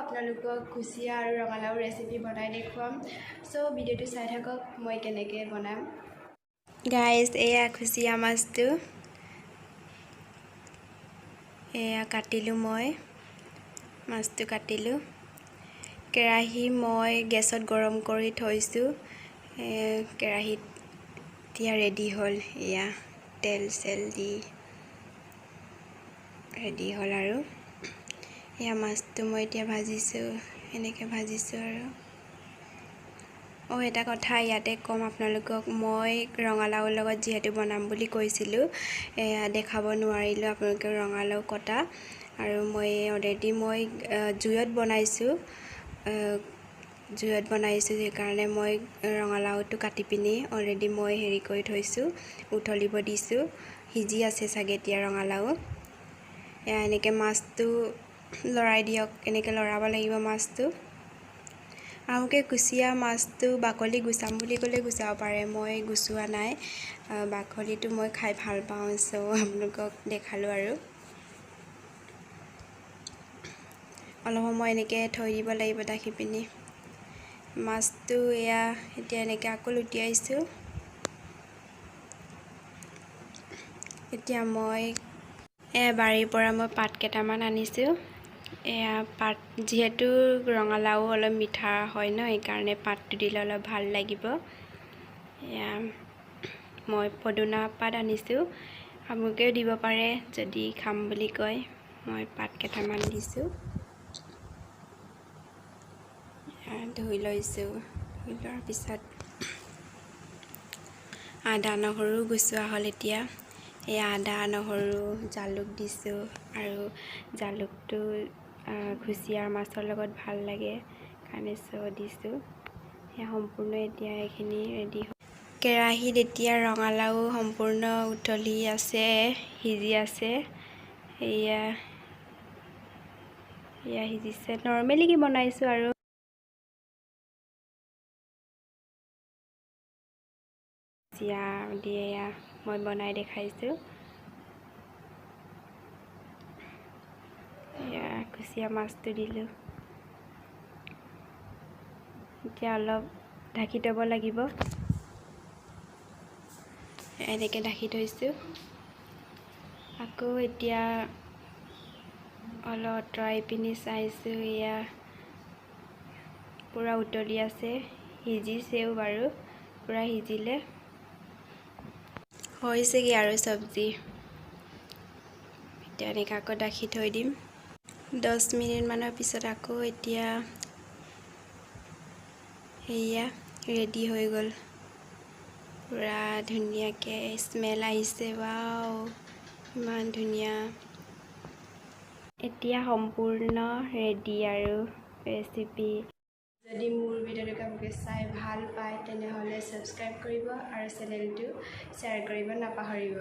আপোনালোকক কুচিয়া আৰু ৰঙালাও ৰেচিপি বনাই দেখুৱাম সো ভিডিওটো চাই থাকক মই কেনেকৈ বনাম গাইজ এয়া কুচিয়া মাছটো এয়া কাটিলো মই মাছটো কাটিলো কেৰাহী মই গেছত গৰম কৰি থৈছো কেৰাহীত এতিয়া ৰেডি হ'ল এয়া তেল চেল দি ৰেডি হ'ল আৰু এয়া মাছটো মই এতিয়া ভাজিছো এনেকৈ ভাজিছো আৰু এটা কথা ইয়াতে কম আপোনালোকক মই ৰঙালাওৰ লগত যেহেতু বনাম বুলি কৈছিলোঁ এয়া দেখাব নোৱাৰিলোঁ আপোনালোকে ৰঙালাও কটা আৰু মই অলৰেডি মই জুইত বনাইছোঁ সেইকাৰণে মই ৰঙালাওটো কাটি পিনি অলৰেডি মই হেৰি কৰি থৈছোঁ উঠলিব দিছোঁ সিজি আছে চাগে এতিয়া ৰঙালাও এয়া এনেকৈ মাছটো লৰাই দিয়ক এনেকৈ লৰাব লাগিব মাছটো আনকি কুচিয়া মাছটো বাকলি গুচাম বুলি ক'লে গুচাব পাৰে মই গুচোৱা নাই বাকলিটো মই খাই ভাল পাওঁ সো আপোনালোকক দেখালোঁ আৰু অলপ সময় এনেকৈ থৈ দিব লাগিব ঢাকি পিনি মাছটো এয়া এতিয়া এনেকৈ আকৌ লুটিয়াইছোঁ এতিয়া মই বাৰীৰ পৰা মই পাত কেইটামান আনিছোঁ এয়া পাত যেহেতু ৰঙালাও অলপ মিঠা হয় ন সেইকাৰণে পাতটো দিলে অলপ ভাল লাগিব এয়া মই পদুনা পাত আনিছোঁ আপোনালোকেও দিব পাৰে যদি খাম বুলি কয় মই পাত কেইটামান দিছোঁ ধুই লৈছোঁ ধুই লোৱাৰ পিছত আদা নহৰু গুচোৱা হ'ল এতিয়া এই আদা নহৰু জালুক দিছোঁ আৰু জালুকটো কুচিয়াৰ মাছৰ লগত ভাল লাগে কাৰণে দিছোঁ সেয়া সম্পূৰ্ণ এতিয়া এইখিনি ৰেডি হ'ল কেৰাহীত এতিয়া ৰঙালাও সম্পূৰ্ণ উতলি আছে সিজি আছে এয়া সিজিছে নৰ্মেলি কি বনাইছোঁ আৰু কুচিয়া দিয়ে মই বনাই দেখাইছোঁ এয়া কুচিয়া মাছটো দিলোঁ এতিয়া অলপ ঢাকি থ'ব লাগিব এনেকৈ ঢাকি থৈছোঁ আকৌ এতিয়া অলপ আঁতৰাই পিনি চাইছোঁ এয়া পূৰা উতলি আছে সিজিছেও বাৰু পূৰা সিজিলে হৈছেগৈ আৰু চব্জি এতিয়া এনেকৈ আকৌ ঢাকি থৈ দিম 10 মিনিটমানৰ পিছত আকৌ এতিয়া সেয়া ৰেডি হৈ গ'ল পূৰা ধুনীয়াকৈ স্মেল আহিছে ৱাও ইমান ধুনীয়া এতিয়া সম্পূৰ্ণ ৰেডি আৰু ৰেচিপি যদি মোৰ ভিডিঅ'টো আপোনালোকে চাই ভাল পায় তেনেহ'লে ছাবস্ক্ৰাইব কৰিব আৰু চেনেলটো শ্বেয়াৰ কৰিব নাপাহৰিব